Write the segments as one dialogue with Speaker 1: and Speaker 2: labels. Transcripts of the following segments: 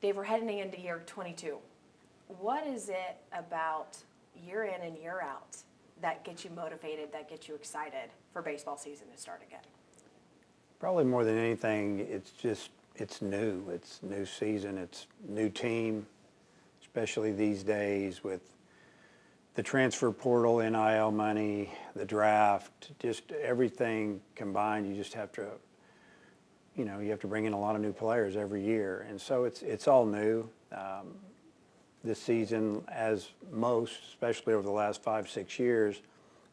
Speaker 1: Dave, we're heading into year 22. What is it about year in and year out that gets you motivated, that gets you excited for baseball season to start again?
Speaker 2: Probably more than anything, it's new. It's new season. It's new team, especially these days with the transfer portal, NIL money, the draft, just everything combined. You just have to, you have to bring in a lot of new players every year. And so it's all new. This season, as most, especially over the last 5-6 years,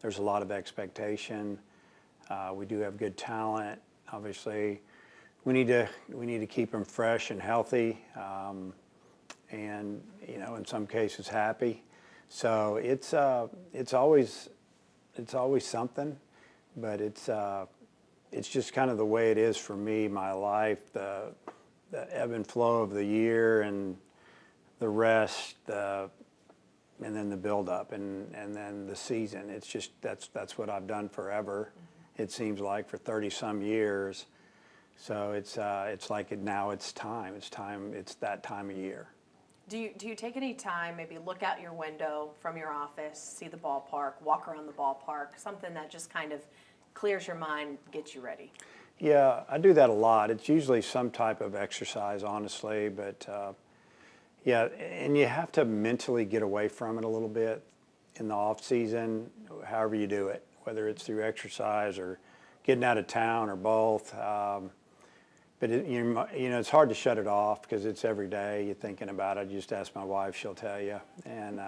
Speaker 2: there's a lot of expectation. We do have good talent. Obviously, we need to keep them fresh and healthy, and in some cases happy. So it's always something, but it's just kind of the way it is for me, my life, the ebb and flow of the year and the rest, and then the build-up, and then the season. It's just that's what I've done forever. Mm-hmm. It seems like for 30-some years. So it's like now it's time. It's that time of year.
Speaker 1: Do you take any time, maybe look out your window from your office, see the ballpark, walk around the ballpark, something that just kind of clears your mind, gets you ready?
Speaker 2: Yeah, I do that a lot. It's usually some type of exercise, honestly, but yeah, and you have to mentally get away from it a little bit in the off season, however you do it, whether it's through exercise or getting out of town or both. But it's hard to shut it off because it's every day you're thinking about it. You just ask my wife; she'll tell you. And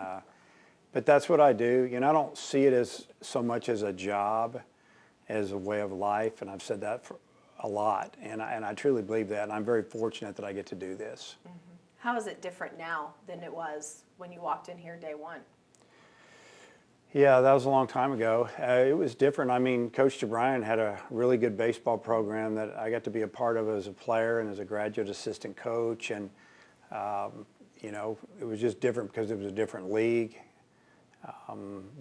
Speaker 2: but that's what I do. I don't see it as so much as a job, as a way of life, and I've said that for a lot. And I truly believe that. And I'm very fortunate that I get to do this.
Speaker 1: Mm-hmm. How is it different now than it was when you walked in here day one?
Speaker 2: Yeah, that was a long time ago. It was different. I mean, Coach DeBryan had a really good baseball program that I got to be a part of as a player and as a graduate assistant coach. And, it was just different because it was a different league,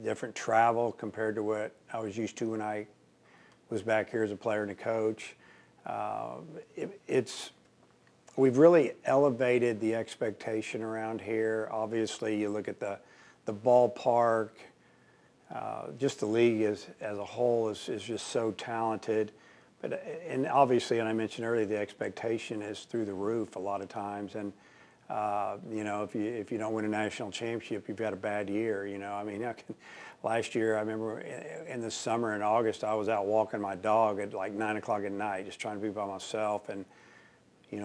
Speaker 2: different travel compared to what I was used to when I was back here as a player and a coach. We've really elevated the expectation around here. Obviously, you look at the ballpark. Just the league as a whole is just so talented, and obviously, and I mentioned earlier, the expectation is through the roof a lot of times. And if you don't win a national championship, you've had a bad year. I mean, last year I remember in the summer in August I was out walking my dog at like 9 o'clock at night, just trying to be by myself, and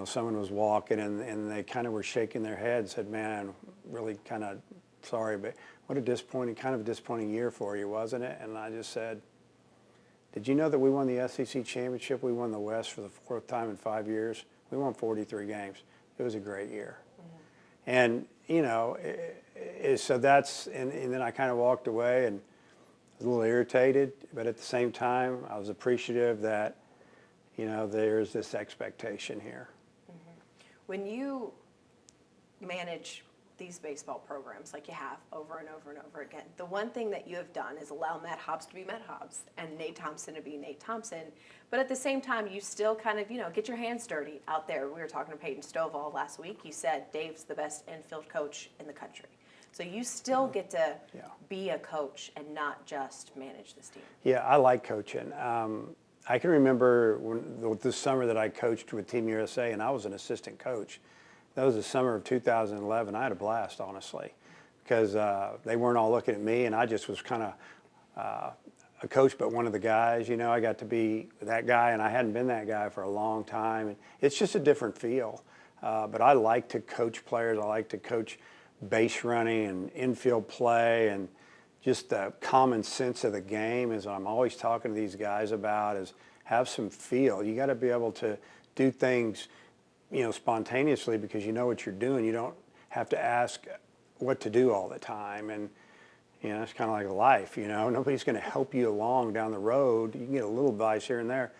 Speaker 2: someone was walking and they kind of were shaking their head, said, "Man, really kind of sorry, but what a disappointing year for you, wasn't it?" And I just said, "Did you know that we won the SEC championship? We won the West for the 4th time in 5 years. We won 43 games. It was a great year." Mm-hmm. And so that's and then I kind of walked away and was a little irritated, but at the same time I was appreciative that there's this expectation here.
Speaker 1: Mm-hmm. When you manage these baseball programs like you have over and over and over again, the one thing that you have done is allow Matt Hobbs to be Matt Hobbs and Nate Thompson to be Nate Thompson, but at the same time you still kind of get your hands dirty out there. We were talking to Peyton Stovall last week. He said Dave's the best infield coach in the country, so you still get to be a coach and not just manage this team. Yeah,
Speaker 2: I like coaching. I can remember this summer that I coached with Team USA, and I was an assistant coach. That was the summer of 2011. I had a blast, honestly, because they weren't all looking at me, and I just was kind of a coach, but one of the guys. I got to be that guy, and I hadn't been that guy for a long time. And it's just a different feel. But I like to coach players. I like to coach base running and infield play, and just the common sense of the game, as I'm always talking to these guys about, is have some feel. You got to be able to do things spontaneously because you know what you're doing. You don't have to ask what to do all the time. And, it's kind of like life, Nobody's going to help you along down the road. You can get a little advice here and there.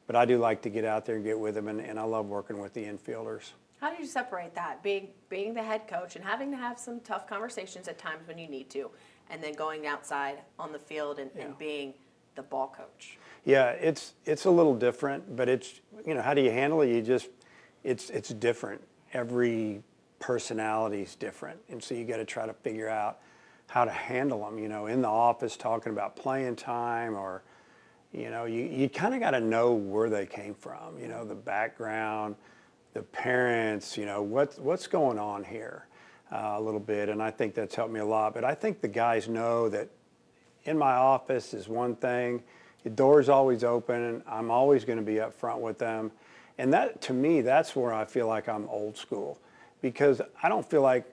Speaker 2: But I do like to get out there and get with them, and I love working with the infielders.
Speaker 1: How do you separate that, being the head coach and having to have some tough conversations at times when you need to, and then going outside on the field and being the ball coach?
Speaker 2: Yeah, it's a little different, but it's, how do you handle it? It's different every personalities different. And so you got to try to figure out how to handle them, in the office talking about playing time, or, you kind of got to know where they came from, the background, the parents, what's going on here a little bit. And I think that's helped me a lot. But I think the guys know that in my office is one thing, the door's always open, and I'm always going to be up front with them. And that, to me, that's where I feel like I'm old school, because I don't feel like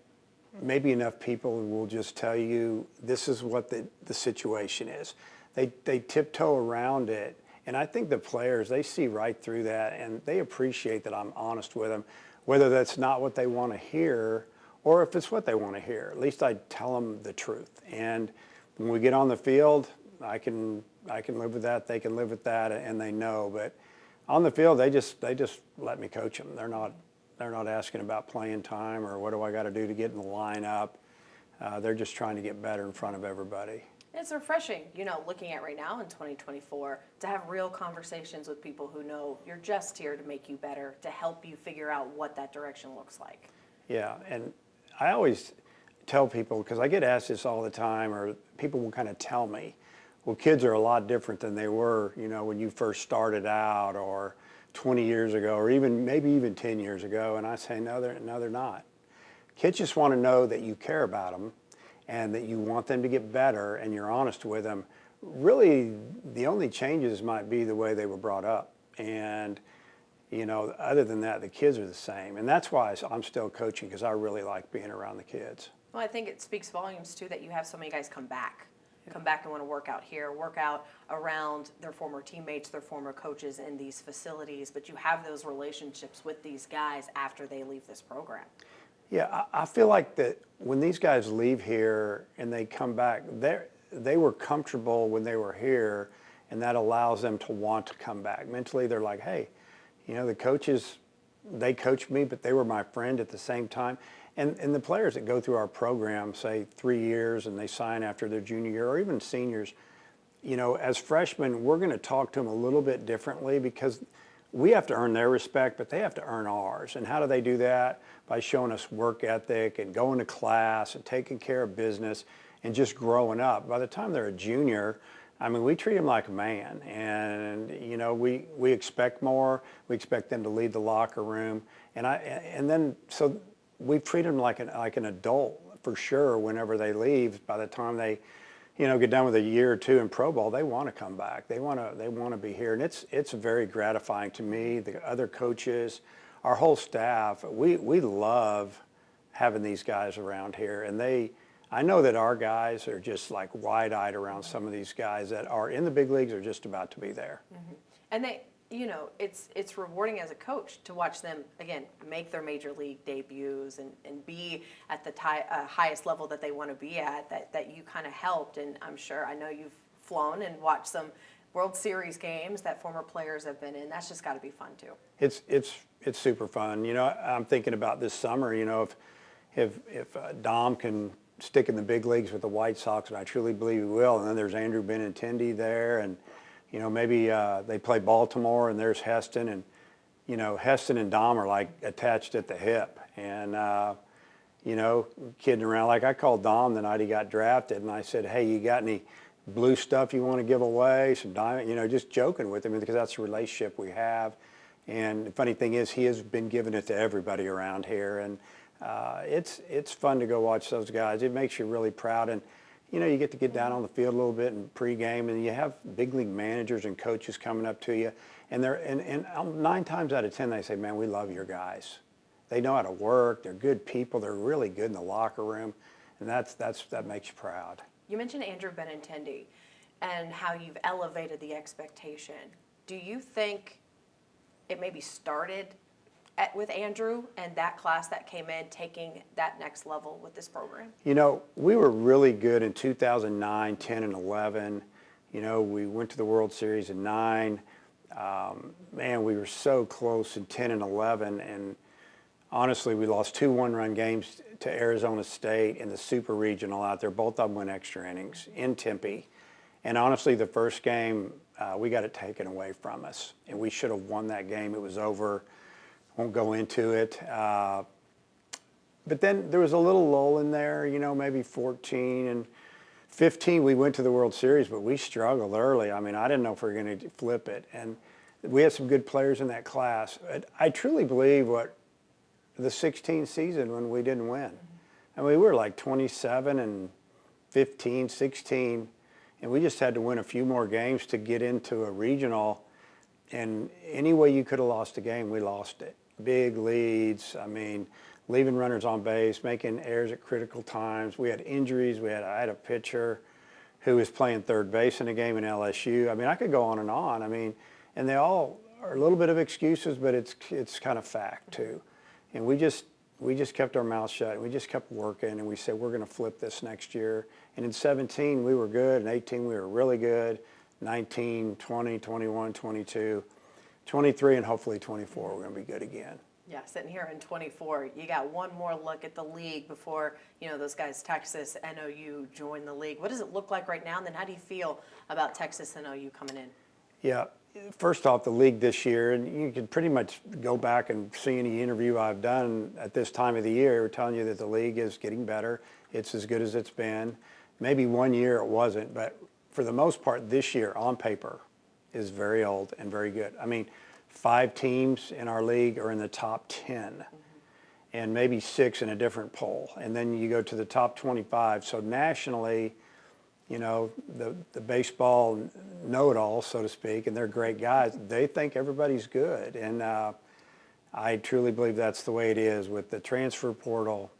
Speaker 2: maybe enough people will just tell you this is what the situation is. They tiptoe around it. And I think the players, they see right through that, and they appreciate that I'm honest with them, whether that's not what they want to hear or if it's what they want to hear. At least I tell them the truth. And when we get on the field, I can live with that. They can live with that, and they know. But on the field, they just let me coach them. They're not asking about playing time or what do I got to do to get in the lineup. They're just trying to get better in front of everybody.
Speaker 1: It's refreshing, looking at right now in 2024, to have real conversations with people who know you're just here to make you better, to help you figure out what that direction looks like.
Speaker 2: Yeah, and I always tell people, because I get asked this all the time, or people will kind of tell me, well, kids are a lot different than they were, when you first started out, or 20 years ago, or maybe even 10 years ago. And I say, no, they're not. Kids just want to know that you care about them and that you want them to get better and you're honest with them. Really, the only changes might be the way they were brought up. And, other than that, the kids are the same. And that's why I'm still coaching, because I really like being around the kids.
Speaker 1: Well, I think it speaks volumes, too, that you have so many guys come back and want to work out here, work out around their former teammates, their former coaches in these facilities, but you have those relationships with these guys after they leave this program.
Speaker 2: Yeah, I feel like that when these guys leave here and they come back, they were comfortable when they were here, and that allows them to want to come back. Mentally, they're like, hey, the coaches, they coached me, but they were my friend at the same time. And the players that go through our program, say 3 years, and they sign after their junior year, or even seniors, as freshmen, we're going to talk to them a little bit differently, because we have to earn their respect, but they have to earn ours. And how do they do that? By showing us work ethic and going to class and taking care of business and just growing up. By the time they're a junior, we treat them like a man. And, we expect more. We expect them to lead the locker room. So we treat them like an adult, for sure, whenever they leave. By the time they get done with a year or two in pro ball, they want to come back. They want to be here, and it's very gratifying to me. The other coaches, our whole staff, we love having these guys around here, and I know that our guys are just like wide-eyed around some of these guys that are in the big leagues or just about to be there.
Speaker 1: Mm-hmm. And they, it's rewarding as a coach to watch them, again, make their major league debuts and be at the highest level that they want to be at, that you kind of helped. And I know you've flown and watched some World Series games that former players have been in. That's just got to be fun, too.
Speaker 2: It's super fun. I'm thinking about this summer, if Dom can stick in the big leagues with the White Sox, and I truly believe he will, and then there's Andrew Benintendi there, and maybe they play Baltimore, and there's Heston, and Heston and Dom are like attached at the hip, and kidding around. Like I called Dom the night he got drafted, and I said, hey, you got any blue stuff you want to give away? Some diamond, just joking with him, because that's the relationship we have. And the funny thing is, he has been giving it to everybody around here, and it's fun to go watch those guys. It makes you really proud, and you get to get down on the field a little bit in pregame, and you have big league managers and coaches coming up to you, and and 9 times out of 10 they say, man, we love your guys. They know how to work. They're good people. They're really good in the locker room, and that makes you proud.
Speaker 1: You mentioned Andrew Benintendi and how you've elevated the expectation. Do you think it maybe started with Andrew and that class that came in taking that next level with this program?
Speaker 2: We were really good in 2009, 10, and 11. We went to the World Series in 9. Man, we were so close in 10 and 11. And honestly, we lost 2 one-run games to Arizona State in the Super Regional out there. Both of them went extra innings in Tempe. And honestly, the first game, we got it taken away from us. And we should have won that game. It was over. Won't go into it. but then there was a little lull in there, maybe 14 and 15. We went to the World Series, but we struggled early. I mean, I didn't know if we were going to flip it. And we had some good players in that class. I truly believe the 16 season when we didn't win. I mean, we were like 27 and 15, 16, and we just had to win a few more games to get into a regional. And any way you could have lost a game, we lost it. Big leads, I mean, leaving runners on base, making errors at critical times. We had injuries. I had a pitcher who was playing third base in a game in LSU. I mean, I could go on and on. I mean, and they all are a little bit of excuses, but it's kind of fact too. And we just kept our mouths shut, and we just kept working, and we said we're going to flip this next year. And in 17 we were good, in 18 we were really good, 19, 20, 21, 22, 23, and hopefully 24 we're going to be good again.
Speaker 1: Yeah, sitting here in 24, you got one more look at the league before, those guys, Texas, NOU, join the league. What does it look like right now? And then how do you feel about Texas and OU coming in?
Speaker 2: Yeah, first off, the league this year, and you can pretty much go back and see any interview I've done at this time of the year, we're telling you that the league is getting better. It's as good as it's been. Maybe one year it wasn't, but for the most part this year, on paper, is very old and very good. I mean, 5 teams in our league are in the top 10, and maybe 6 in a different poll. And then you go to the top 25. So nationally, the baseball know-it-all, so to speak, and they're great guys. They think everybody's good. And I truly believe that's the way it is with the transfer portal.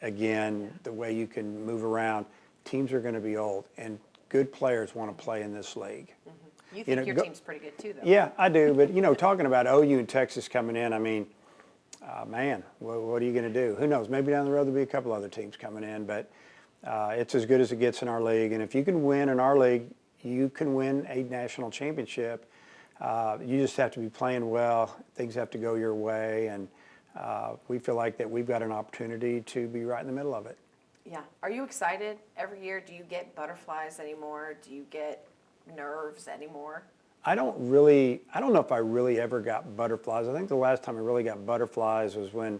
Speaker 2: Again, the way you can move around, teams are going to be old, and good players want to play in this league.
Speaker 1: You think your team's pretty good too, though.
Speaker 2: Yeah, I do. But, talking about OU and Texas coming in, I mean, man, what are you going to do? Who knows? Maybe down the road there'll be a couple other teams coming in. But it's as good as it gets in our league. And if you can win in our league, you can win a national championship. You just have to be playing well. Things have to go your way. And we feel like that we've got an opportunity to be right in the middle of it.
Speaker 1: Yeah. Are you excited every year? Do you get butterflies anymore? Do you get nerves anymore?
Speaker 2: I don't know if I really ever got butterflies. I think the last time I really got butterflies was when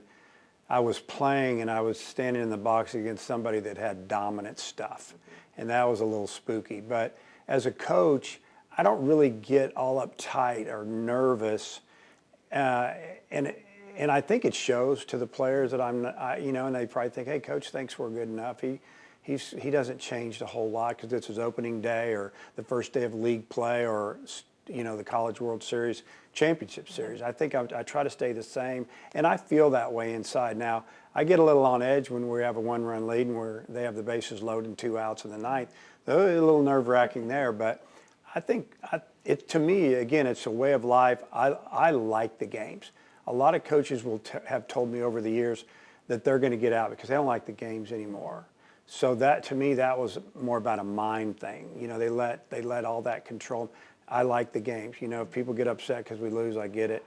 Speaker 2: I was playing and I was standing in the box against somebody that had dominant stuff. And that was a little spooky. But as a coach, I don't really get all uptight or nervous. And I think it shows to the players that and they probably think, hey, coach thinks we're good enough. He doesn't change a whole lot because it's his opening day or the first day of league play or, the College World Series Championship Series. I think I try to stay the same, and I feel that way inside. Now, I get a little on edge when we have a 1-run lead and where they have the bases loaded and 2 outs in the ninth. They're a little nerve-wracking there, but I think to me, again, it's a way of life. I like the games. A lot of coaches have told me over the years that they're going to get out because they don't like the games anymore. So that, to me, that was more about a mind thing. They let all that control. I like the games. If people get upset because we lose, I get it.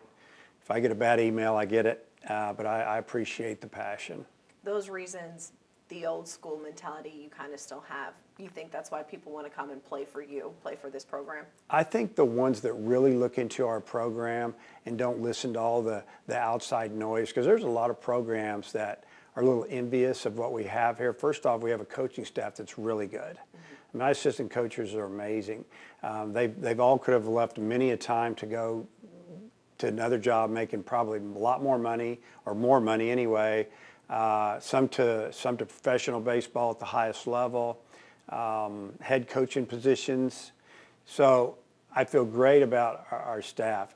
Speaker 2: If I get a bad email, I get it. But I appreciate the passion.
Speaker 1: Those reasons, the old school mentality you kind of still have, you think that's why people want to come and play for this program?
Speaker 2: I think the ones that really look into our program and don't listen to all the outside noise, because there's a lot of programs that are a little envious of what we have here. First off, we have a coaching staff that's really good. My assistant coaches are amazing. They've all could have left many a time to go to another job making probably a lot more money or more money anyway. Some to professional baseball at the highest level, head coaching positions. So I feel great about our staff.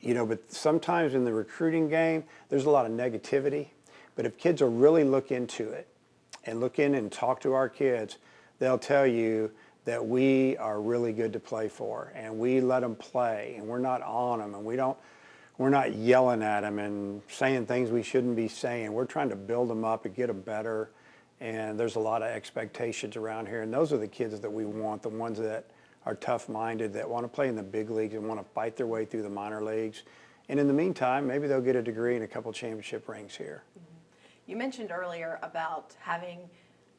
Speaker 2: But sometimes in the recruiting game, there's a lot of negativity. But if kids will really look into it and look in and talk to our kids, they'll tell you that we are really good to play for, and we let them play, and we're not on them, and we're not yelling at them and saying things we shouldn't be saying. We're trying to build them up and get them better, and there's a lot of expectations around here, and those are the kids that we want, the ones that are tough-minded, that want to play in the big leagues and want to fight their way through the minor leagues. And in the meantime, maybe they'll get a degree and a couple championship rings here.
Speaker 1: You mentioned earlier about having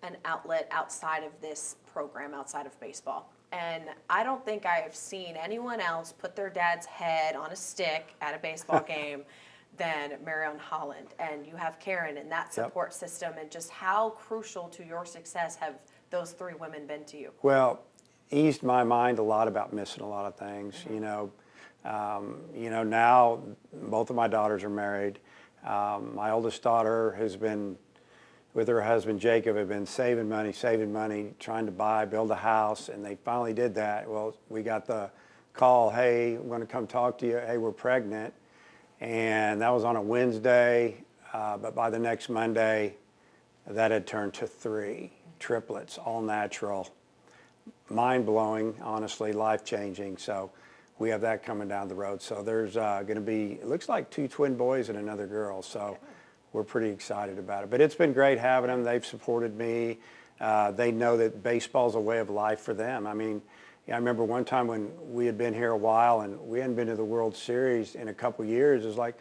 Speaker 1: an outlet outside of this program, outside of baseball. And I don't think I've seen anyone else put their dad's head on a stick at a baseball game than Marion Holland, and you have Karen and that support system, and just how crucial to your success have those three women been to you?
Speaker 2: Well, eased my mind a lot about missing a lot of things. Now both of my daughters are married. My oldest daughter has been with her husband Jacob, have been saving money, trying to build a house, and they finally did that. Well, we got the call, hey, I'm going to come talk to you. Hey, we're pregnant. And that was on a Wednesday, but by the next Monday, that had turned to 3 triplets, all natural. Mind-blowing, honestly, life-changing. So we have that coming down the road. So there's going to be, it looks like 2 twin boys and another girl. So we're pretty excited about it. But it's been great having them. They've supported me. They know that baseball's a way of life for them. I mean, I remember one time when we had been here a while and we hadn't been to the World Series in a couple years. It was like,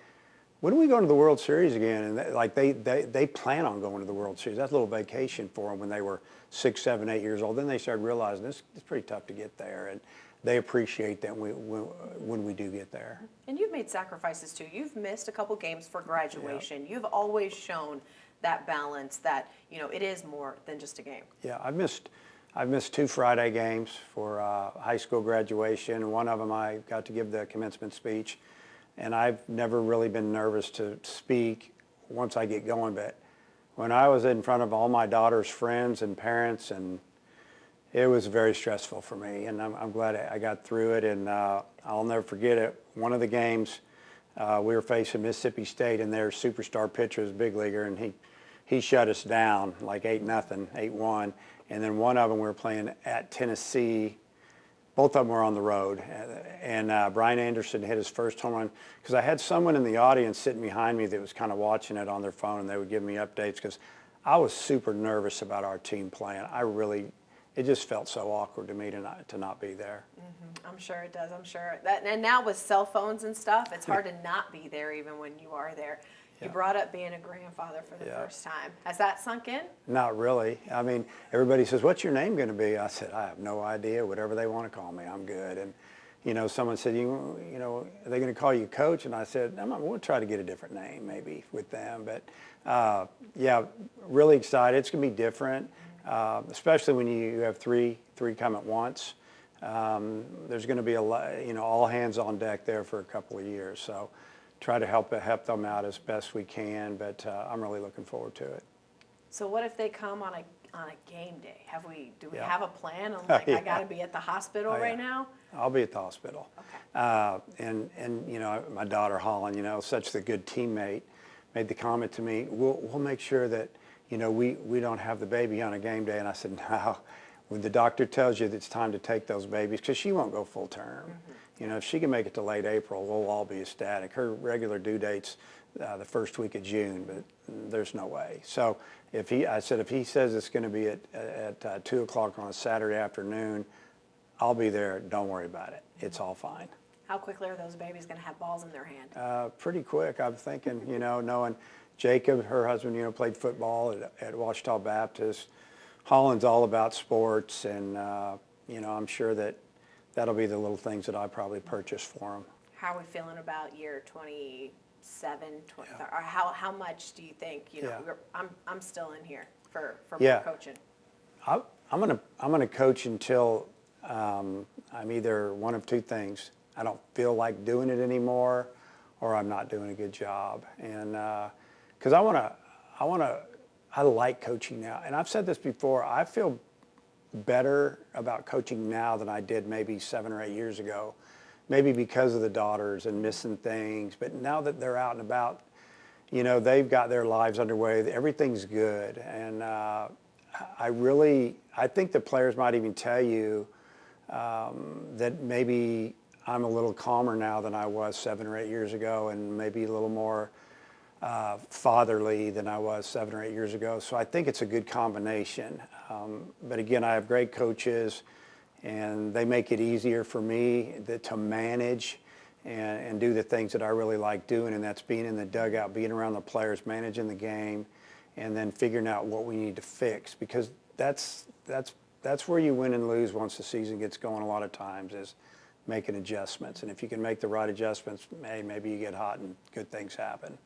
Speaker 2: when are we going to the World Series again? And they plan on going to the World Series. That's a little vacation for them when they were 6, 7, 8 years old. Then they started realizing it's pretty tough to get there, and they appreciate that when we do get there.
Speaker 1: And you've made sacrifices too. You've missed a couple games for graduation. You've always shown that balance that, it is more than just a game.
Speaker 2: Yeah, I've missed 2 Friday games for high school graduation. One of them I got to give the commencement speech. And I've never really been nervous to speak once I get going. But when I was in front of all my daughter's friends and parents, and it was very stressful for me. And I'm glad I got through it. And I'll never forget it. One of the games, we were facing Mississippi State, and their superstar pitcher was a big leaguer, and he shut us down like 8-0, 8-1. And then one of them we were playing at Tennessee. Both of them were on the road, and Brian Anderson hit his first home run, because I had someone in the audience sitting behind me that was kind of watching it on their phone, and they would give me updates because I was super nervous about our team playing. It just felt so awkward to me to not be there.
Speaker 1: Mm-hmm. I'm sure it does. I'm sure that, and now with cell phones and stuff, it's hard to not be there even when you are there. You brought up being a grandfather for the first time. Has that sunk in?
Speaker 2: Not really. I mean, everybody says, what's your name going to be? I said, I have no idea. Whatever they want to call me, I'm good. And, someone said, are they going to call you coach? And I said, we'll try to get a different name maybe with them. But, really excited. It's going to be different, especially when you have three come at once. There's going to be a lot, all hands on deck there for a couple of years. So try to help them out as best we can, but I'm really looking forward to it.
Speaker 1: So what if they come on a game day? Do we have a plan? I'm like, I got to be at the hospital right now?
Speaker 2: I'll be at the hospital.
Speaker 1: Okay.
Speaker 2: And my daughter Holland, such a good teammate, made the comment to me, we'll make sure that, we don't have the baby on a game day. And I said, no, when the doctor tells you that it's time to take those babies, because she won't go full term. Mm-hmm. If she can make it to late April, we'll all be ecstatic. Her regular due date's the first week of June, but there's no way. So if he says it's going to be at 2 o'clock on a Saturday afternoon, I'll be there. Don't worry about it. It's all fine.
Speaker 1: How quickly are those babies going to have balls in their hand?
Speaker 2: Pretty quick. I'm thinking, knowing Jacob, her husband, played football at Ouachita Baptist. Holland's all about sports, and, I'm sure that'll be the little things that I probably purchase for them.
Speaker 1: How are we feeling about year 27, 20, or how much do you think, I'm still in here for more coaching?
Speaker 2: I'm gonna coach until I'm either one of 2 things. I don't feel like doing it anymore, or I'm not doing a good job. And because I like coaching now. And I've said this before, I feel better about coaching now than I did maybe 7 or 8 years ago, maybe because of the daughters and missing things. But now that they're out and about, they've got their lives underway. Everything's good. And I think the players might even tell you that maybe I'm a little calmer now than I was 7 or 8 years ago, and maybe a little more fatherly than I was 7 or 8 years ago. So I think it's a good combination. But again, I have great coaches, and they make it easier for me to manage and do the things that I really like doing, and that's being in the dugout, being around the players, managing the game, and then figuring out what we need to fix, because that's where you win and lose once the season gets going a lot of times, is making adjustments. And if you can make the right adjustments, hey, maybe you get hot and good things happen.